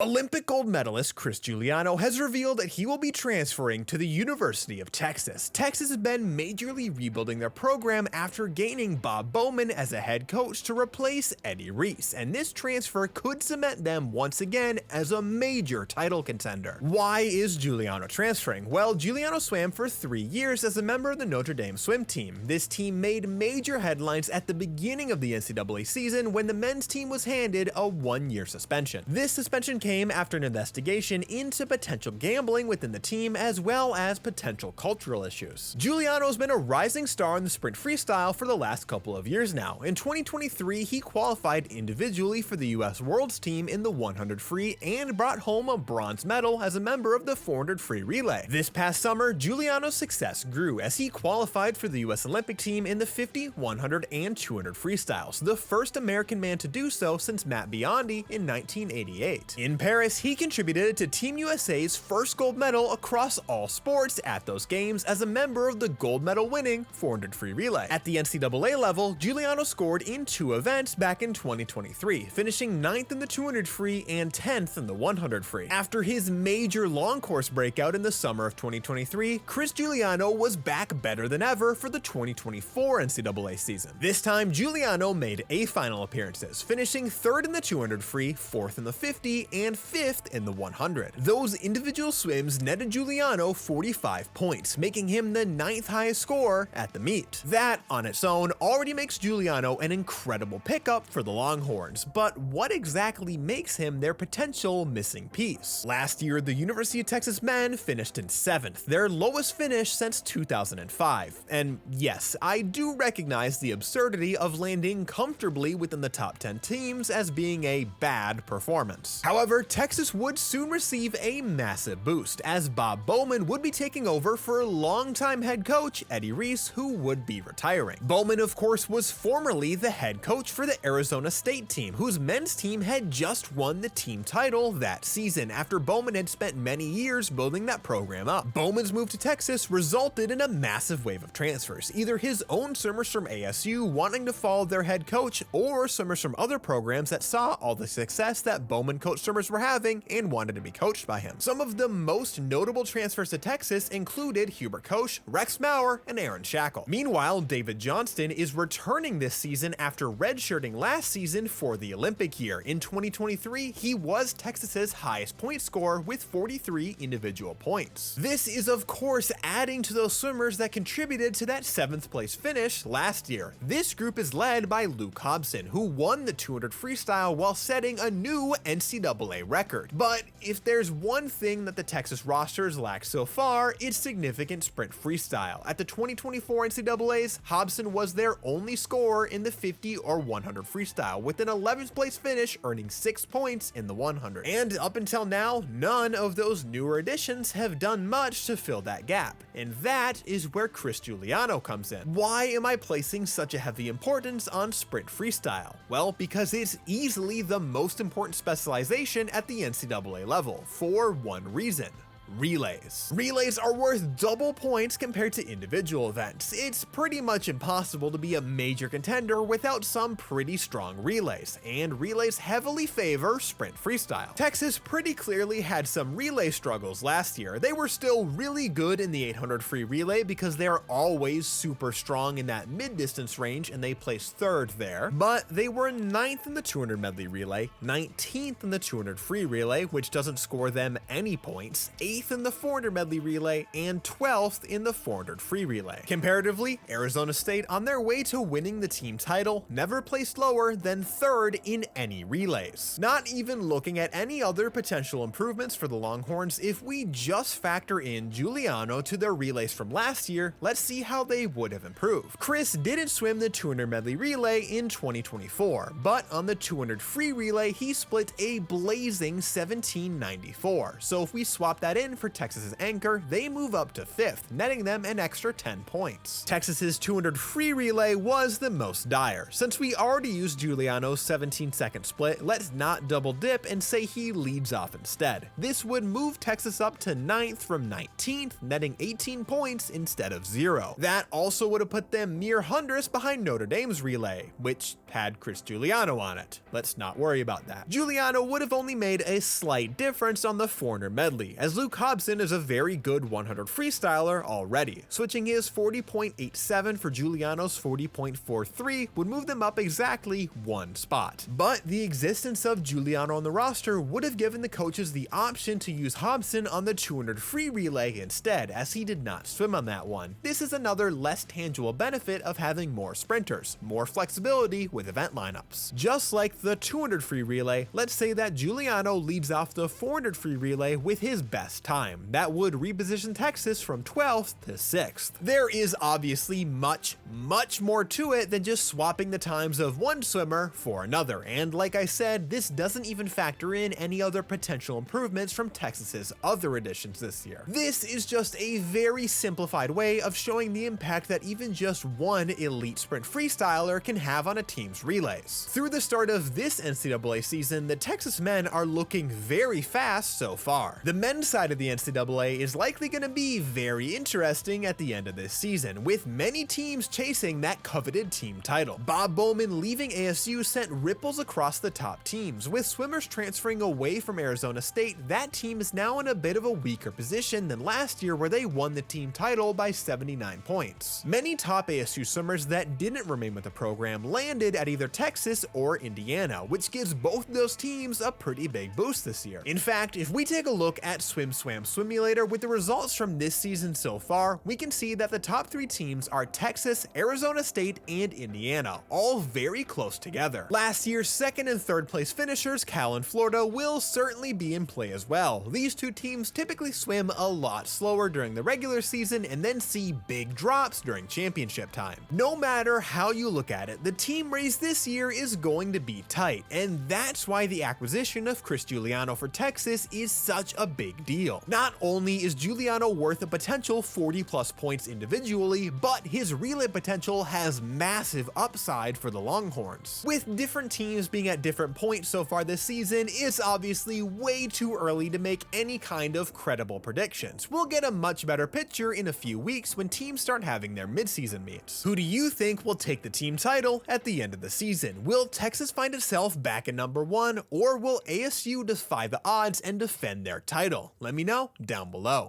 Olympic gold medalist Chris Guiliano has revealed that he will be transferring to the University of Texas. Texas has been majorly rebuilding their program after gaining Bob Bowman as a head coach to replace Eddie Reesce, and this transfer could cement them once again as a major title contender. Why is Giuliano transferring? Well, Giuliano swam for 3 years as a member of the Notre Dame swim team. This team made major headlines at the beginning of the NCAA season when the men's team was handed a 1-year suspension. This suspension came after an investigation into potential gambling within the team as well as potential cultural issues. Giuliano's been a rising star in the sprint freestyle for the last couple of years now. In 2023, he qualified individually for the US Worlds team in the 100 free and brought home a bronze medal as a member of the 400 free relay. This past summer, Giuliano's success grew as he qualified for the US Olympic team in the 50, 100, and 200 freestyles, the first American man to do so since Matt Biondi in 1988. In Paris, he contributed to Team USA's first gold medal across all sports at those games as a member of the gold medal winning 400 free relay. At the NCAA level, Giuliano scored in 2 events back in 2023, finishing 9th in the 200 free and 10th in the 100 free. After his major long course breakout in the summer of 2023, Chris Guiliano was back better than ever for the 2024 NCAA season. This time, Giuliano made A final appearances, finishing 3rd in the 200 free, 4th in the 50, and 5th in the 100. Those individual swims netted Giuliano 45 points, making him the 9th highest scorer at the meet. That, on its own, already makes Giuliano an incredible pickup for the Longhorns, but what exactly makes him their potential missing piece? Last year, the University of Texas men finished in 7th, their lowest finish since 2005. And yes, I do recognize the absurdity of landing comfortably within the top 10 teams as being a bad performance. However, Texas would soon receive a massive boost, as Bob Bowman would be taking over for longtime head coach Eddie Reesce, who would be retiring. Bowman, of course, was formerly the head coach for the Arizona State team, whose men's team had just won the team title that season after Bowman had spent many years building that program up. Bowman's move to Texas resulted in a massive wave of transfers, either his own swimmers from ASU wanting to follow their head coach, or swimmers from other programs that saw all the success that Bowman coached swimmers were having and wanted to be coached by him. Some of the most notable transfers to Texas included Hubert Koch, Rex Maurer, and Aaron Shackle. Meanwhile, David Johnston is returning this season after redshirting last season for the Olympic year. In 2023, he was Texas's highest point scorer with 43 individual points. This is, of course, adding to those swimmers that contributed to that 7th place finish last year. This group is led by Luke Hobson, who won the 200 freestyle while setting a new NCAA record. But if there's one thing that the Texas rosters lack so far, it's significant sprint freestyle. At the 2024 NCAAs, Hobson was their only scorer in the 50 or 100 freestyle, with an 11th place finish, earning 6 points in the 100. And up until now, none of those newer additions have done much to fill that gap. And that is where Chris Guiliano comes in. Why am I placing such a heavy importance on sprint freestyle? Well, because it's easily the most important specialization at the NCAA level, for one reason: relays. Relays are worth double points compared to individual events. It's pretty much impossible to be a major contender without some pretty strong relays, and relays heavily favor sprint freestyle. Texas pretty clearly had some relay struggles last year. They were still really good in the 800 free relay because they are always super strong in that mid-distance range, and they placed 3rd there, but they were 9th in the 200 medley relay, 19th in the 200 free relay, which doesn't score them any points, 8th in the 400 medley relay, and 12th in the 400 free relay. Comparatively, Arizona State, on their way to winning the team title, never placed lower than 3rd in any relays. Not even looking at any other potential improvements for the Longhorns, if we just factor in Giuliano to their relays from last year, let's see how they would have improved. Chris didn't swim the 200 medley relay in 2024, but on the 200 free relay, he split a blazing 1794. So if we swap that in win for Texas's anchor, they move up to 5th, netting them an extra 10 points. Texas's 200 free relay was the most dire. Since we already used Giuliano's 17-second split, let's not double dip and say he leads off instead. This would move Texas up to 9th from 19th, netting 18 points instead of 0. That also would have put them mere hundredths behind Notre Dame's relay, which had Chris Guiliano on it. Let's not worry about that. Giuliano would have only made a slight difference on the 400 medley, as Luke Hobson is a very good 100 freestyler already. Switching his 40.87 for Giuliano's 40.43 would move them up exactly 1 spot. But the existence of Giuliano on the roster would have given the coaches the option to use Hobson on the 200 free relay instead, as he did not swim on that one. This is another less tangible benefit of having more sprinters, more flexibility with event lineups. Just like the 200 free relay, let's say that Giuliano leads off the 400 free relay with his best time. That would reposition Texas from 12th to 6th. There is obviously much more to it than just swapping the times of one swimmer for another, and like I said, this doesn't even factor in any other potential improvements from Texas's other additions this year. This is just a very simplified way of showing the impact that even just one elite sprint freestyler can have on a team's relays. Through the start of this NCAA season, the Texas men are looking very fast so far. The men's side of the NCAA is likely going to be very interesting at the end of this season, with many teams chasing that coveted team title. Bob Bowman leaving ASU sent ripples across the top teams. With swimmers transferring away from Arizona State, that team is now in a bit of a weaker position than last year, where they won the team title by 79 points. Many top ASU swimmers that didn't remain with the program landed at either Texas or Indiana, which gives both those teams a pretty big boost this year. In fact, if we take a look at Swim Swam Swimulator with the results from this season so far, we can see that the top 3 teams are Texas, Arizona State, and Indiana, all very close together. Last year's 2nd and 3rd place finishers, Cal and Florida, will certainly be in play as well. These two teams typically swim a lot slower during the regular season and then see big drops during championship time. No matter how you look at it, the team race this year is going to be tight, and that's why the acquisition of Chris Guiliano for Texas is such a big deal. Not only is Giuliano worth a potential 40+ points individually, but his relay potential has massive upside for the Longhorns. With different teams being at different points so far this season, it's obviously way too early to make any kind of credible predictions. We'll get a much better picture in a few weeks when teams start having their midseason meets. Who do you think will take the team title at the end of the season? Will Texas find itself back at number 1, or will ASU defy the odds and defend their title? Let me know down below.